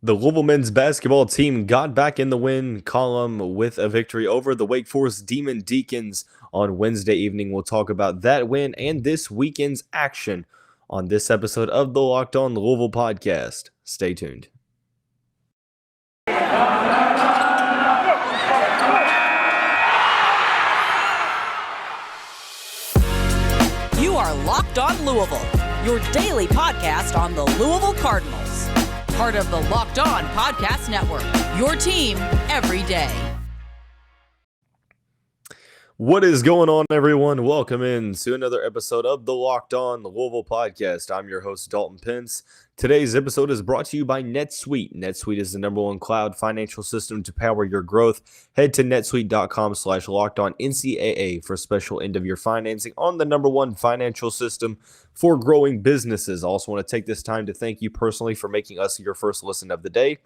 The Louisville men's basketball team got back in the win column with a victory over the Wake Forest Demon Deacons on Wednesday evening. We'll talk about that win and this weekend's action on this episode of the Locked On Louisville podcast. Stay tuned. You are Locked On Louisville, your daily podcast on the Louisville Cardinals. Part of the Locked On Podcast Network, your team every day. What is going on, everyone? Welcome in to another episode of the Locked On Louisville podcast. I'm your host, Dalton Pence. Today's episode is brought to you by Netsuite. Netsuite is the #1 cloud financial system to power your growth. Head to netsuite.com/LockedOnNCAA for special end-of-year financing on the #1 financial system for growing businesses. I also want to take this time to thank you personally for making us your first listen of the day.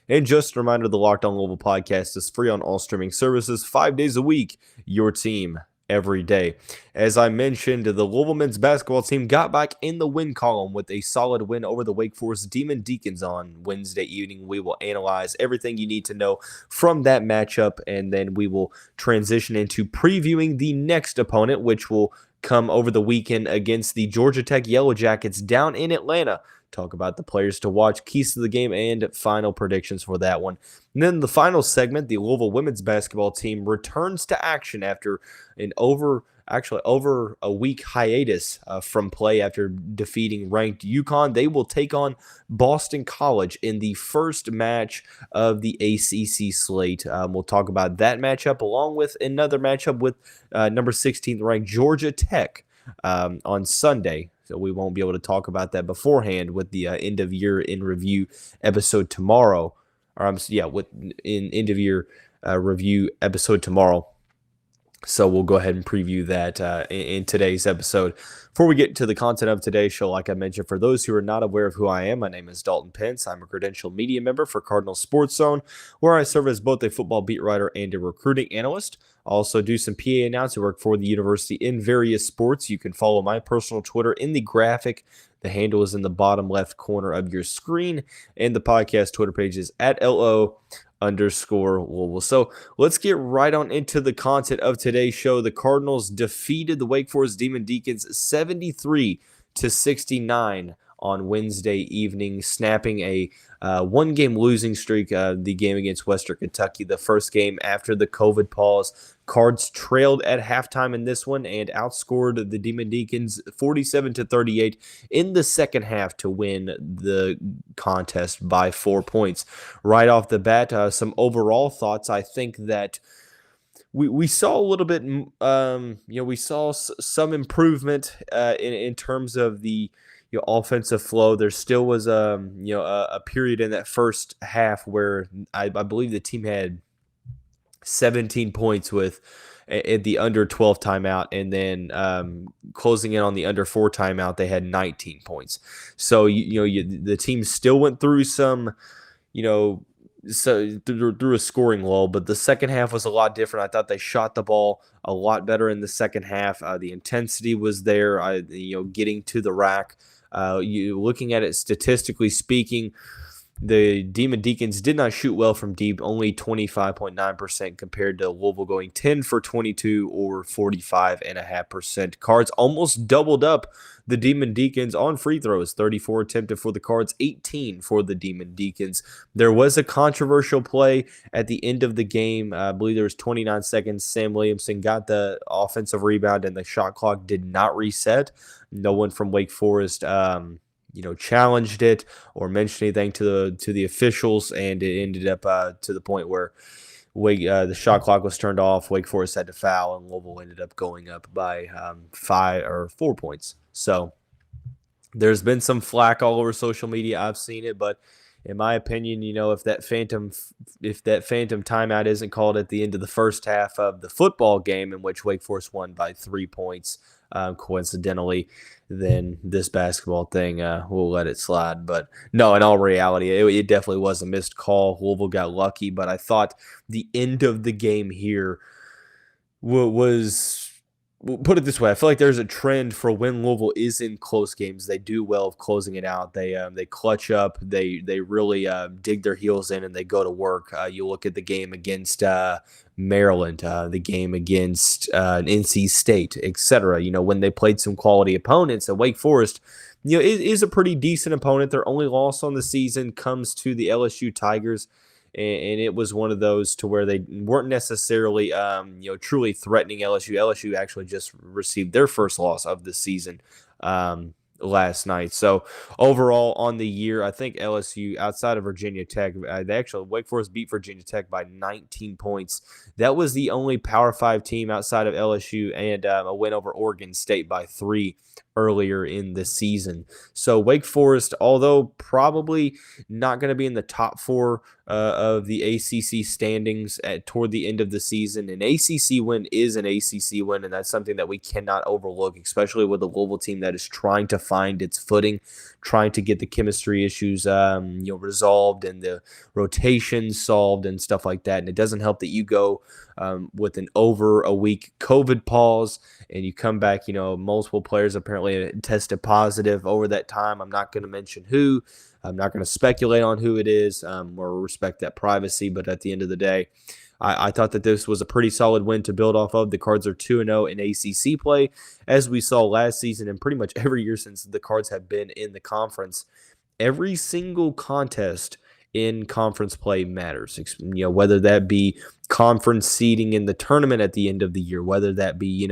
And just a reminder, the Locked On Louisville podcast is free on all streaming services 5 days a week. Your team every day. As I mentioned, the Louisville men's basketball team got back in the win column with a solid win over the Wake Forest Demon Deacons on Wednesday evening. We will analyze everything you need to know from that matchup, and then we will transition into previewing the next opponent, which will come over the weekend against the Georgia Tech Yellow Jackets down in Atlanta. Talk about the players to watch, keys to the game, and final predictions for that one. And then the final segment, the Louisville women's basketball team returns to action after an over a week hiatus from play after defeating ranked UConn. They will take on Boston College in the first match of the ACC slate. We'll talk about that matchup along with another matchup with number 16th ranked Georgia Tech on Sunday. So we won't be able to talk about that beforehand with the end of year in review episode tomorrow. With end of year review episode tomorrow. So we'll go ahead and preview that in today's episode. Before we get to the content of today's show, like I mentioned, for those who are not aware of who I am, my name is Dalton Pence. I'm a credentialed media member for Cardinal Sports Zone, where I serve as both a football beat writer and a recruiting analyst. I also do some PA announcer work for the university in various sports. You can follow my personal Twitter in the graphic. The handle is in the bottom left corner of your screen, and the podcast Twitter page is at @LO_Louisville. So let's get right on into the content of today's show. The Cardinals defeated the Wake Forest Demon Deacons 73-69 on Wednesday evening, snapping a one-game losing streak, the game against Western Kentucky, the first game after the COVID pause. Cards trailed at halftime in this one and outscored the Demon Deacons 47-38 in the second half to win the contest by 4 points. Right off the bat, some overall thoughts. I think that we saw a little bit, we saw some improvement in terms of the offensive flow. There still was a period in that first half where I believe the team had 17 points with at the under 12 timeout, and then closing in on the under 4 timeout, they had 19 points. So the team still went through some, through a scoring lull, but the second half was a lot different. I thought they shot the ball a lot better in the second half. The intensity was there. Getting to the rack. Looking at it statistically speaking, the Demon Deacons did not shoot well from deep, only 25.9% compared to Louisville going 10 for 22 or 45.5%. Cards almost doubled up the Demon Deacons on free throws, 34 attempted for the Cards, 18 for the Demon Deacons. There was a controversial play at the end of the game. I believe there was 29 seconds. Sam Williamson got the offensive rebound and the shot clock did not reset. No one from Wake Forest challenged it or mentioned anything to the officials, and it ended up to the point where the shot clock was turned off. Wake Forest had to foul, and Louisville ended up going up by 4 points. So there's been some flack all over social media. I've seen it, but in my opinion, if that phantom timeout isn't called at the end of the first half of the football game in which Wake Forest won by 3 points, coincidentally, then this basketball thing, we'll let it slide. But no, in all reality, it definitely was a missed call. Louisville got lucky, but I thought the end of the game here was put it this way, I feel like there's a trend for when Louisville is in close games, they do well of closing it out. They clutch up, they really dig their heels in, and they go to work. You look at the game against Maryland, the game against NC State, etc. When they played some quality opponents, at Wake Forest, it is a pretty decent opponent. Their only loss on the season comes to the LSU Tigers. And it was one of those to where they weren't necessarily, truly threatening LSU. LSU actually just received their first loss of the season last night. So overall on the year, I think LSU, outside of Virginia Tech, Wake Forest beat Virginia Tech by 19 points. That was the only Power 5 team outside of LSU, and a win over Oregon State by 3 earlier in the season. So Wake Forest, although probably not going to be in the top 4 of the ACC standings toward the end of the season, an ACC win is an ACC win, and that's something that we cannot overlook, especially with a Louisville team that is trying to find its footing, trying to get the chemistry issues resolved and the rotation solved and stuff like that. And it doesn't help that you go with an over a week COVID pause, and you come back, multiple players apparently tested positive over that time. I'm not going to mention who. I'm not going to speculate on who it is or respect that privacy. But at the end of the day, I thought that this was a pretty solid win to build off of. The Cards are 2-0 in ACC play, as we saw last season and pretty much every year since the Cards have been in the conference. Every single contest in conference play matters, whether that be conference seeding in the tournament at the end of the year, whether that be,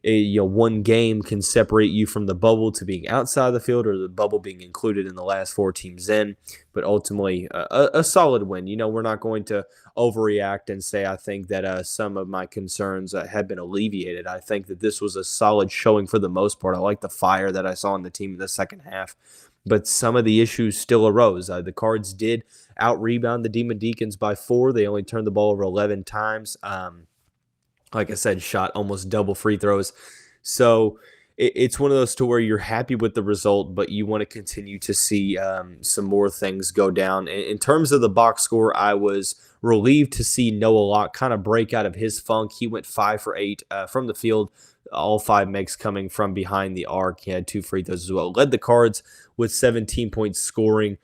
one game can separate you from the bubble to being outside the field, or the bubble being included in the last 4 teams in. But ultimately, a solid win. We're not going to overreact and say I think that some of my concerns have been alleviated. I think that this was a solid showing for the most part. I like the fire that I saw in the team in the second half, but some of the issues still arose. The Cards did out-rebound the Demon Deacons by 4. They only turned the ball over 11 times. Like I said, shot almost double free throws. So it's one of those to where you're happy with the result, but you want to continue to see some more things go down. In terms of the box score, I was relieved to see Noah Locke kind of break out of his funk. He went 5 for 8 from the field, all 5 makes coming from behind the arc. He had 2 free throws as well. Led the Cards with 17 points scoring.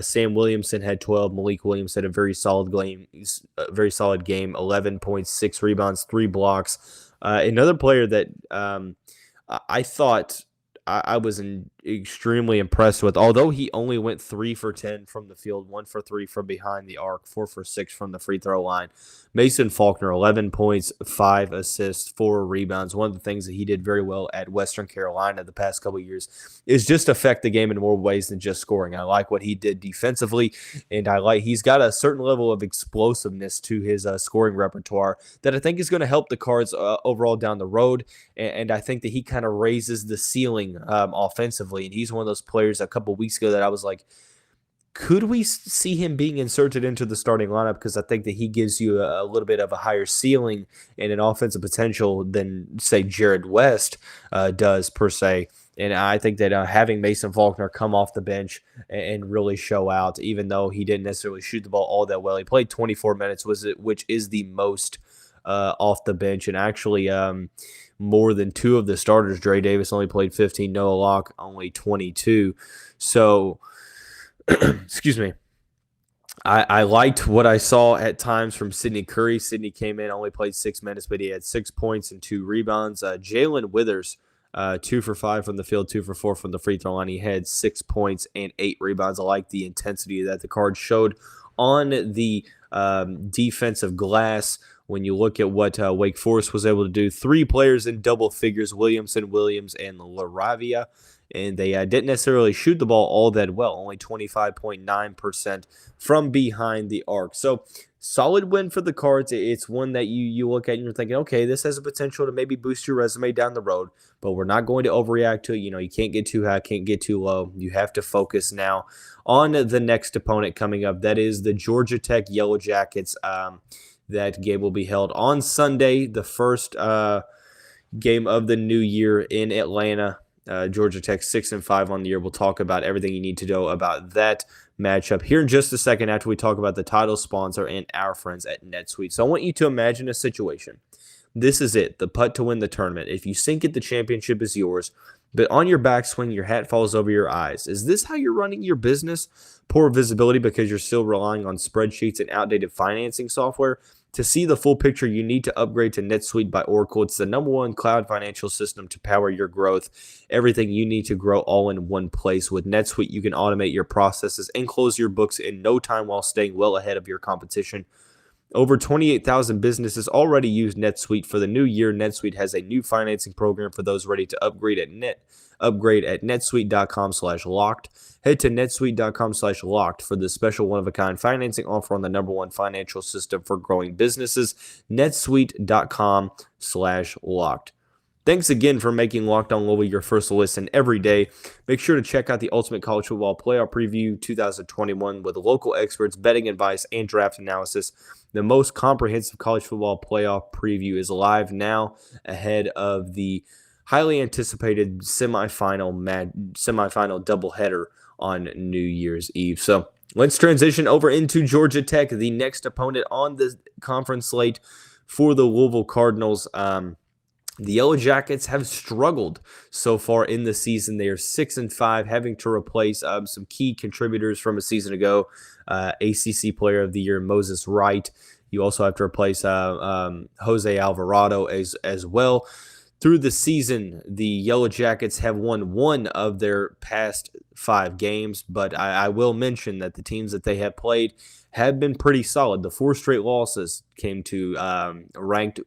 Sam Williamson had 12. Malik Williams had a very solid game. 11 points, 6 rebounds, 3 blocks. Another player that I thought I was extremely impressed with, although he only went 3 for 10 from the field, 1 for 3 from behind the arc, 4 for 6 from the free throw line. Mason Faulkner, 11 points, 5 assists, 4 rebounds. One of the things that he did very well at Western Carolina the past couple of years is just affect the game in more ways than just scoring. I like what he did defensively, and he's got a certain level of explosiveness to his scoring repertoire that I think is going to help the Cards overall down the road, and I think that he kind of raises the ceiling offensively, and he's one of those players a couple weeks ago that I was like, could we see him being inserted into the starting lineup? Because I think that he gives you a little bit of a higher ceiling and an offensive potential than, say, Jared West does, per se. And I think that having Mason Faulkner come off the bench and really show out, even though he didn't necessarily shoot the ball all that well. He played 24 minutes, which is the most off the bench. And actually more than 2 of the starters. Dre Davis only played 15. Noah Locke only 22. So... excuse me. I liked what I saw at times from Sidney Curry. Sidney came in, only played 6 minutes, but he had 6 points and 2 rebounds. Jae'Lyn Withers, 2 for 5 from the field, 2 for 4 from the free throw line. He had 6 points and 8 rebounds. I like the intensity that the Cards showed on the defensive glass. When you look at what Wake Forest was able to do, 3 players in double figures, Williamson, Williams, and LaRavia. And they didn't necessarily shoot the ball all that well, only 25.9% from behind the arc. So solid win for the Cards. It's one that you look at and you're thinking, okay, this has a potential to maybe boost your resume down the road, but we're not going to overreact to it. You can't get too high, can't get too low. You have to focus now on the next opponent coming up. That is the Georgia Tech Yellow Jackets. That game will be held on Sunday, the first game of the new year in Atlanta. Georgia Tech 6-5 on the year. We'll talk about everything you need to know about that matchup here in just a second after we talk about the title sponsor and our friends at Netsuite. So I want you to imagine a situation. This is it, the putt to win the tournament. If you sink it, the championship is yours. But on your backswing, your hat falls over your eyes. Is this how you're running your business? Poor visibility because you're still relying on spreadsheets and outdated financing software? To see the full picture, you need to upgrade to NetSuite by Oracle. It's the #1 cloud financial system to power your growth. Everything you need to grow all in one place. With NetSuite, you can automate your processes and close your books in no time while staying well ahead of your competition. Over 28,000 businesses already use NetSuite. For the new year, NetSuite has a new financing program for those ready to upgrade at netsuite.com/locked. Head to netsuite.com/locked for the special one-of-a-kind financing offer on the #1 financial system for growing businesses, netsuite.com/locked. Thanks again for making Locked On Louisville your first listen every day. Make sure to check out the Ultimate College Football Playoff Preview 2021 with local experts, betting advice, and draft analysis. The most comprehensive college football playoff preview is live now ahead of the highly anticipated semifinal doubleheader on New Year's Eve. So let's transition over into Georgia Tech, the next opponent on the conference slate for the Louisville Cardinals. The Yellow Jackets have struggled so far in the season. They are 6-5, having to replace some key contributors from a season ago. ACC Player of the Year Moses Wright. You also have to replace Jose Alvarado as well. Through the season, the Yellow Jackets have won 1 of their past 5 games, but I will mention that the teams that they have played have been pretty solid. The 4 straight losses came to ranked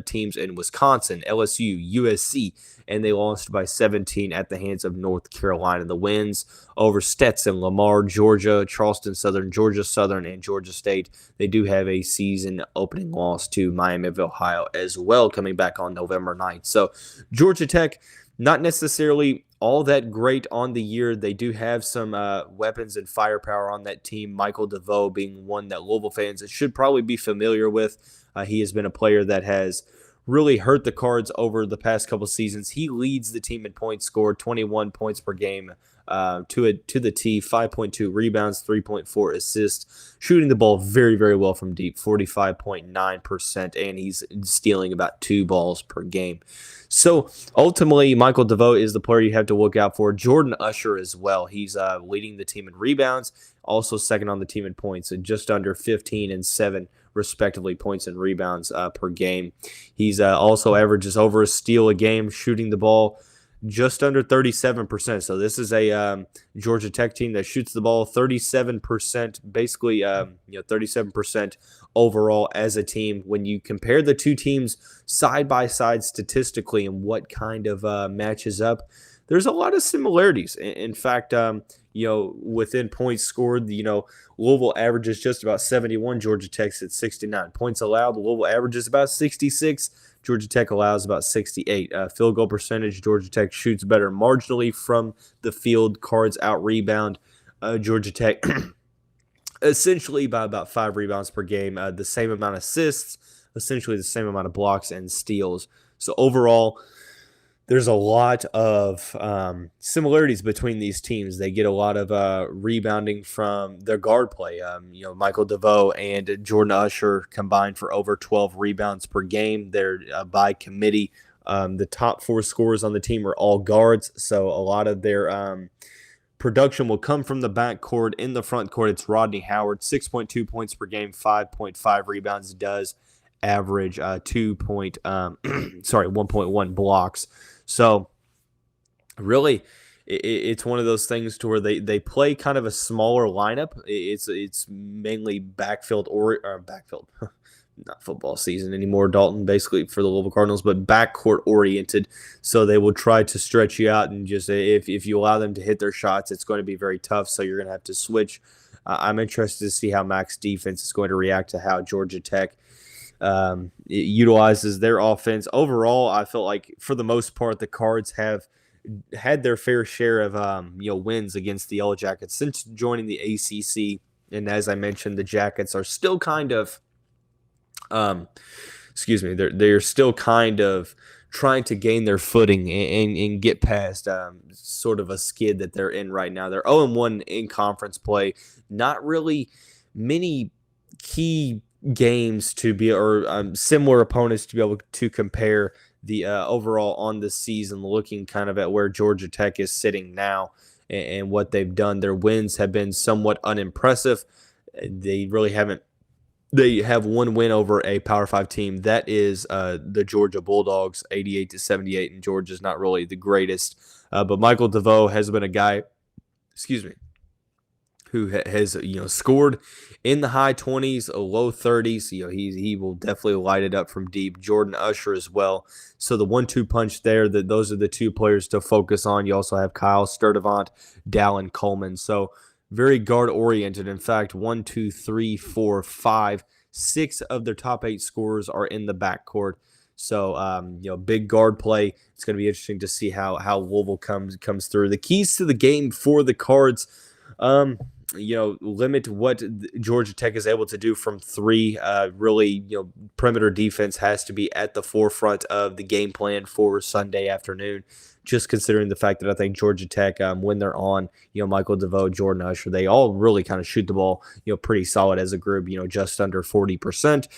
teams in Wisconsin, LSU, USC, and they lost by 17 at the hands of North Carolina. The wins over Stetson, Lamar, Georgia, Charleston Southern, Georgia Southern, and Georgia State. They do have a season-opening loss to Miami of Ohio as well, coming back on November 9th. So Georgia Tech, not necessarily all that great on the year. They do have some weapons and firepower on that team. Michael DeVoe being one that Louisville fans should probably be familiar with. He has been a player that has really hurt the Cards over the past couple seasons. He leads the team in points scored, 21 points per game to the T, 5.2 rebounds, 3.4 assists, shooting the ball very, very well from deep, 45.9%, and he's stealing about 2 balls per game. So ultimately, Michael DeVoe is the player you have to look out for. Jordan Usher as well. He's leading the team in rebounds, also second on the team in points, and just under 15 and 7 respectively points and rebounds per game. He's also averages over a steal a game, shooting the ball just under 37%. So this is a Georgia Tech team that shoots the ball 37%, basically 37% overall as a team. When you compare the two teams side by side statistically and what kind of matches up, there's a lot of similarities. In fact, within points scored, Louisville averages just about 71. Georgia Tech's at 69. Points allowed, Louisville averages about 66. Georgia Tech allows about 68. Field goal percentage, Georgia Tech shoots better marginally from the field. Cards out rebound Georgia Tech essentially by about 5 rebounds per game. The same amount of assists, essentially the same amount of blocks and steals. So overall, there's a lot of similarities between these teams. They get a lot of rebounding from their guard play. Michael DeVoe and Jordan Usher combined for over 12 rebounds per game. They're by committee. The top 4 scorers on the team are all guards, so a lot of their production will come from the backcourt. In the front court, it's Rodney Howard, 6.2 points per game, 5.5 rebounds. Does average 1.1 blocks. So really, it's one of those things to where they play kind of a smaller lineup. It's mainly backfield not football season anymore, Dalton, basically for the Louisville Cardinals, but backcourt oriented. So they will try to stretch you out, and just if you allow them to hit their shots, it's going to be very tough. So you're going to have to switch. I'm interested to see how Mac's defense is going to react to how Georgia Tech it utilizes their offense. Overall, I feel like for the most part, the Cards have had their fair share of wins against the Yellow Jackets since joining the ACC. And as I mentioned, the Jackets are still kind of, they're still kind of trying to gain their footing and get past sort of a skid that they're in right now. They're 0-1 in conference play. Not really many key games to be, or similar opponents to be able to compare the overall on the season, looking kind of at where Georgia Tech is sitting now and what they've done. Their wins have been somewhat unimpressive. They really haven't. They have one win over a Power 5 team. That is the Georgia Bulldogs, 88-78, and Georgia's not really the greatest. But Michael DeVoe has been a guy, who has scored in the high 20s, low 30s. He will definitely light it up from deep. Jordan Usher as well. So the 1-2 punch there. Those are the two players to focus on. You also have Kyle Sturdivant, Dalton Coleman. So very guard oriented. In fact, 1, 2, 3, 4, 5, 6 of their top 8 scorers are in the backcourt. So, big guard play. It's going to be interesting to see how Louisville comes through. The keys to the game for the Cards, limit what Georgia Tech is able to do from three. Really, perimeter defense has to be at the forefront of the game plan for Sunday afternoon. Just considering the fact that I think Georgia Tech, when they're on, Michael DeVoe, Jordan Usher, they all really kind of shoot the ball, pretty solid as a group, just under 40%.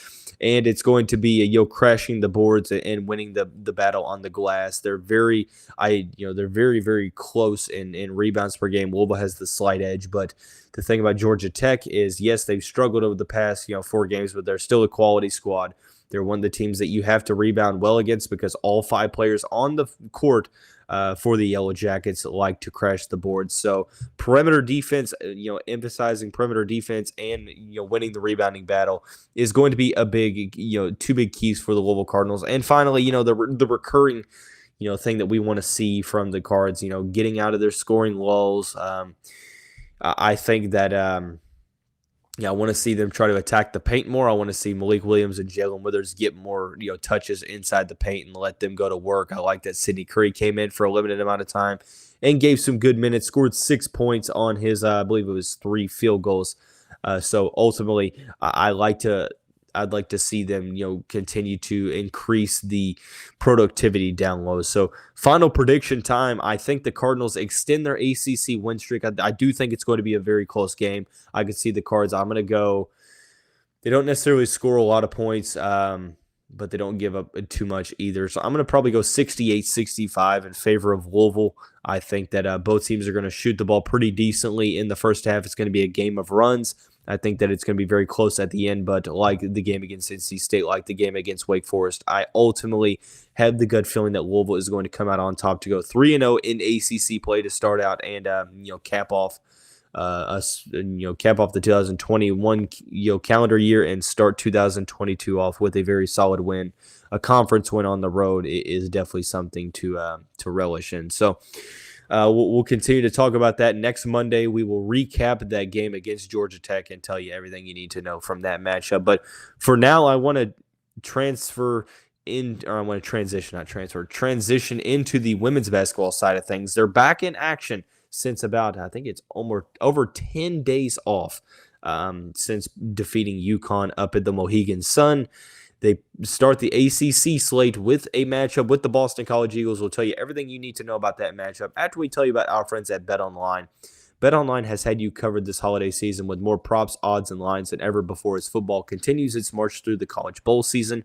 And it's going to be crashing the boards and winning the battle on the glass. They're very very close in rebounds per game. Louisville has the slight edge, but the thing about Georgia Tech is, yes, they've struggled over the past 4 games, but they're still a quality squad. They're one of the teams that you have to rebound well against because all 5 players on the court for the Yellow Jackets like to crash the board. So perimeter defense, emphasizing perimeter defense and winning the rebounding battle is going to be a big, 2 big keys for the Louisville Cardinals. And finally, the recurring, thing that we want to see from the Cards, getting out of their scoring lulls. I think that I want to see them try to attack the paint more. I want to see Malik Williams and Jae'Lyn Withers get more, touches inside the paint and let them go to work. I like that Sidney Curry came in for a limited amount of time and gave some good minutes, scored 6 points on his, I believe it was 3 field goals. So ultimately, I'd like to see them, continue to increase the productivity down low. So final prediction time, I think the Cardinals extend their ACC win streak. I do think it's going to be a very close game. I could see the Cards. I'm going to go, they don't necessarily score a lot of points, but they don't give up too much either. So I'm going to probably go 68-65 in favor of Louisville. I think that both teams are going to shoot the ball pretty decently in the first half. It's going to be a game of runs. I think that it's going to be very close at the end, but like the game against NC State, like the game against Wake Forest, I ultimately have the gut feeling that Louisville is going to come out on top to go 3-0 in ACC play to start out and cap off the 2021 calendar year and start 2022 off with a very solid win. A conference win on the road is definitely something to relish in. So. We'll continue to talk about that next Monday. We will recap that game against Georgia Tech and tell you everything you need to know from that matchup. But for now, I want to transition into the women's basketball side of things. They're back in action since about, I think it's almost over 10 days off since defeating UConn up at the Mohegan Sun. They start the ACC slate with a matchup with the Boston College Eagles. We'll tell you everything you need to know about that matchup after we tell you about our friends at BetOnline. BetOnline has had you covered this holiday season with more props, odds, and lines than ever before as football continues its march through the college bowl season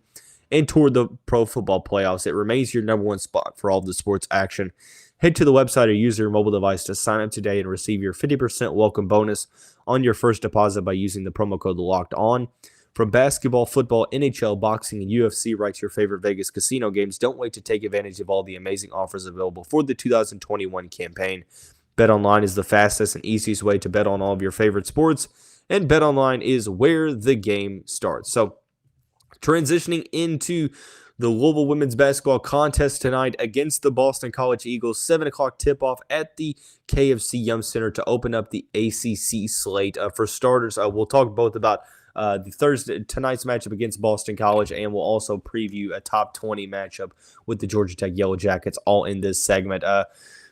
and toward the pro football playoffs. It remains your number one spot for all the sports action. Head to the website or use your mobile device to sign up today and receive your 50% welcome bonus on your first deposit by using the promo code LOCKEDON. From basketball, football, NHL, boxing, and UFC right to your favorite Vegas casino games, don't wait to take advantage of all the amazing offers available for the 2021 campaign. BetOnline is the fastest and easiest way to bet on all of your favorite sports, and BetOnline is where the game starts. So, transitioning into the Louisville women's basketball contest tonight against the Boston College Eagles, 7 o'clock tip-off at the KFC Yum Center to open up the ACC slate. For starters, we'll talk both about tonight's matchup against Boston College, and we'll also preview a top 20 matchup with the Georgia Tech Yellow Jackets, all in this segment.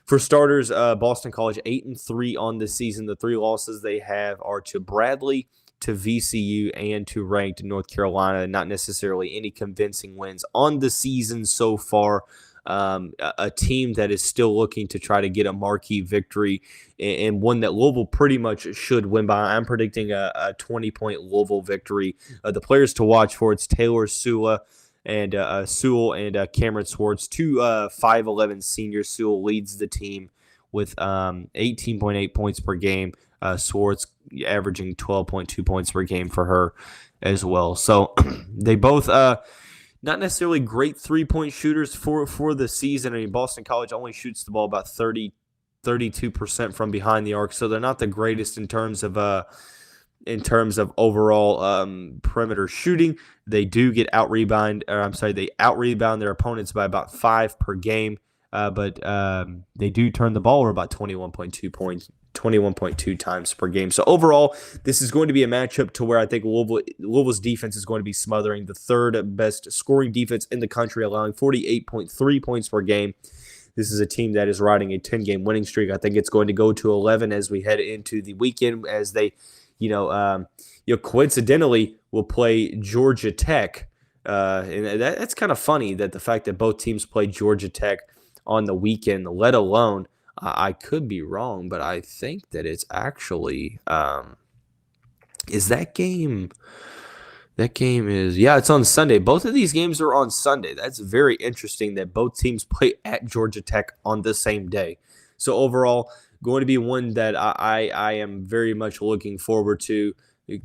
For starters, Boston College 8-3 on this season. The 3 losses they have are to Bradley, to VCU, and to ranked North Carolina. Not necessarily any convincing wins on the season so far. a team that is still looking to try to get a marquee victory and one that Louisville pretty much should win by. I'm predicting a 20-point Louisville victory. The players to watch for, it's Taylor Sewell and Cameron Swartz, two 5'11 seniors. Sewell leads the team with 18.8 points per game. Swartz averaging 12.2 points per game for her as well. So they both not necessarily great three-point shooters for the season. I mean, Boston College only shoots the ball about 32% from behind the arc, so they're not the greatest in terms of overall perimeter shooting. They do get they out-rebound their opponents by about 5 per game, but they do turn the ball over about 21.2 times per game. So overall, this is going to be a matchup to where I think Louisville's defense is going to be smothering the third best scoring defense in the country, allowing 48.3 points per game. This is a team that is riding a 10-game winning streak. I think it's going to go to 11 as we head into the weekend, as they, coincidentally will play Georgia Tech. And that's kind of funny that the fact that both teams play Georgia Tech on the weekend, let alone, I could be wrong, but I think that it's actually is that game. That game is, it's on Sunday. Both of these games are on Sunday. That's very interesting that both teams play at Georgia Tech on the same day. So overall, going to be one that I am very much looking forward to,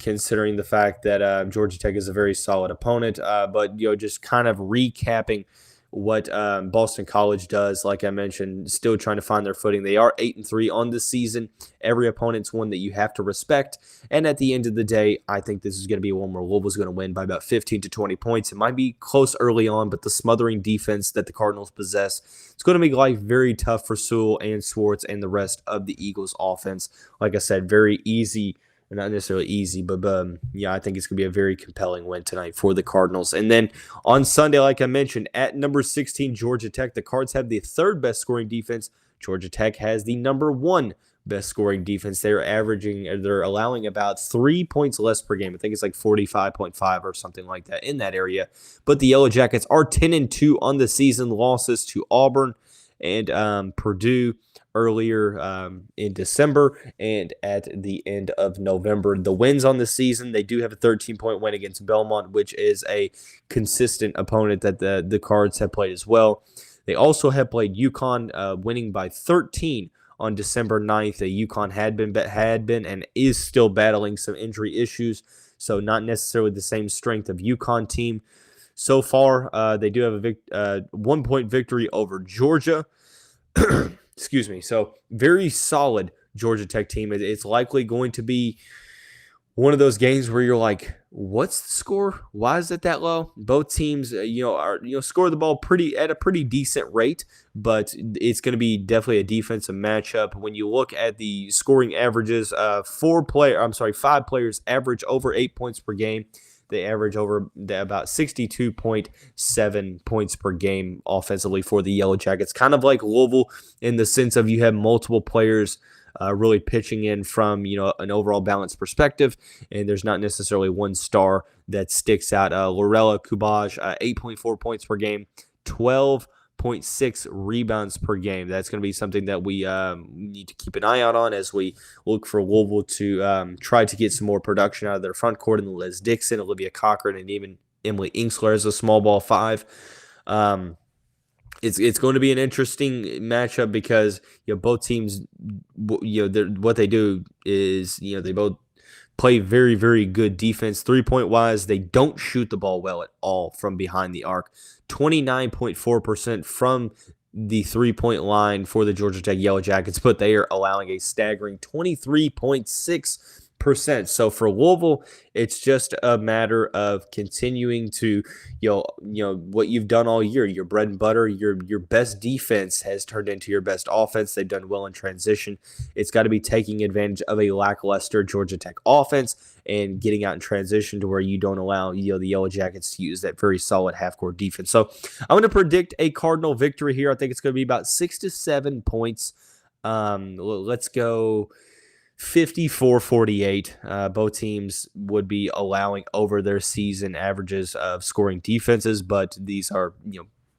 considering the fact that Georgia Tech is a very solid opponent. But just kind of recapping what Boston College does, like I mentioned, still trying to find their footing. They are 8-3 on the season. Every opponent's one that you have to respect. And at the end of the day, I think this is going to be one where Louisville's going to win by about 15 to 20 points. It might be close early on, but the smothering defense that the Cardinals possess, it's going to make life very tough for Sewell and Swartz and the rest of the Eagles offense. Like I said, very easy. Not necessarily easy, but I think it's going to be a very compelling win tonight for the Cardinals. And then on Sunday, like I mentioned, at number 16, Georgia Tech, the Cards have the third best scoring defense. Georgia Tech has the number 1 best scoring defense. They're allowing about 3 points less per game. I think it's like 45.5 or something like that in that area. But the Yellow Jackets are 10-2 on the season, losses to Auburn and Purdue earlier in December and at the end of November. The wins on the season, they do have a 13-point win against Belmont, which is a consistent opponent that the Cards have played as well. They also have played UConn, winning by 13 on December 9th. UConn had been and is still battling some injury issues, so not necessarily the same strength of UConn team. So far, they do have a 1-point victory over Georgia. Excuse me. So very solid Georgia Tech team. It's likely going to be one of those games where you're like, what's the score? Why is it that low? Both teams, score the ball at a pretty decent rate, but it's going to be definitely a defensive matchup. When you look at the scoring averages, 5 players average over 8 points per game. They average over about 62.7 points per game offensively for the Yellow Jackets. Kind of like Louisville in the sense of you have multiple players really pitching in from an overall balanced perspective, and there's not necessarily one star that sticks out. Lorella Kubaj, 8.4 points per game, 12.6 rebounds per game. That's going to be something that we need to keep an eye out on as we look for Louisville to try to get some more production out of their front court, and Liz Dixon, Olivia Cochran, and even Emily Inksler as a small ball 5. It's going to be an interesting matchup because both teams, what they do is they both play very, very good defense. 3-point wise, they don't shoot the ball well at all from behind the arc. 29.4% from the 3-point line for the Georgia Tech Yellow Jackets, but they are allowing a staggering 23.6%. So for Louisville, it's just a matter of continuing to, what you've done all year, your bread and butter, your best defense has turned into your best offense. They've done well in transition. It's got to be taking advantage of a lackluster Georgia Tech offense and getting out in transition to where you don't allow, the Yellow Jackets to use that very solid half-court defense. So I'm going to predict a Cardinal victory here. I think it's going to be about 6 to 7 points. Let's go 54-48. Both teams would be allowing over their season averages of scoring defenses, but these are,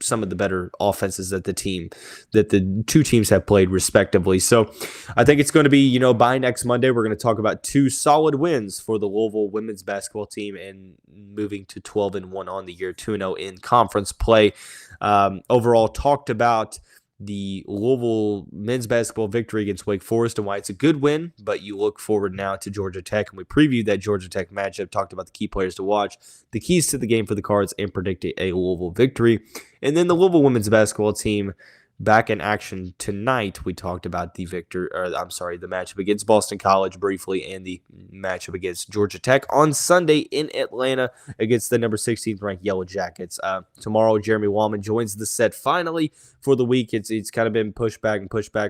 some of the better offenses that the two teams have played respectively. So I think it's going to be, by next Monday, we're going to talk about 2 solid wins for the Louisville women's basketball team and moving to 12-1 on the year, 2-0 in conference play. Overall, talked about the Louisville men's basketball victory against Wake Forest and why it's a good win, but you look forward now to Georgia Tech, and we previewed that Georgia Tech matchup, talked about the key players to watch, the keys to the game for the Cards, and predicted a Louisville victory. And then the Louisville women's basketball team back in action tonight. We talked about the matchup against Boston College briefly and the matchup against Georgia Tech on Sunday in Atlanta against the number 16th ranked Yellow Jackets. Tomorrow, Jeremy Wallman joins the set finally for the week. It's kind of been pushed back,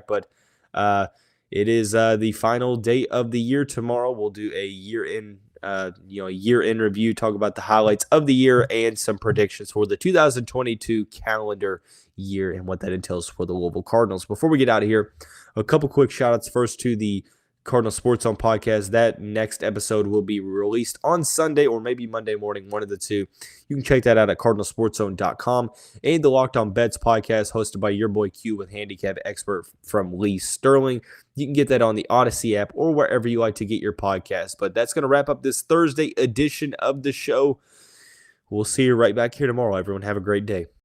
but it is the final day of the year tomorrow. We'll do a year-end review, talk about the highlights of the year and some predictions for the 2022 calendar year and what that entails for the Louisville Cardinals. Before we get out of here, a couple quick shout-outs first to the Cardinal Sports Zone podcast. That next episode will be released on Sunday or maybe Monday morning, one of the two. You can check that out at cardinalsportszone.com. And the Locked On Bets podcast hosted by your boy Q with handicap expert from Lee Sterling. You can get that on the Odyssey app or wherever you like to get your podcast. But that's going to wrap up this Thursday edition of the show. We'll see you right back here tomorrow, everyone. Have a great day.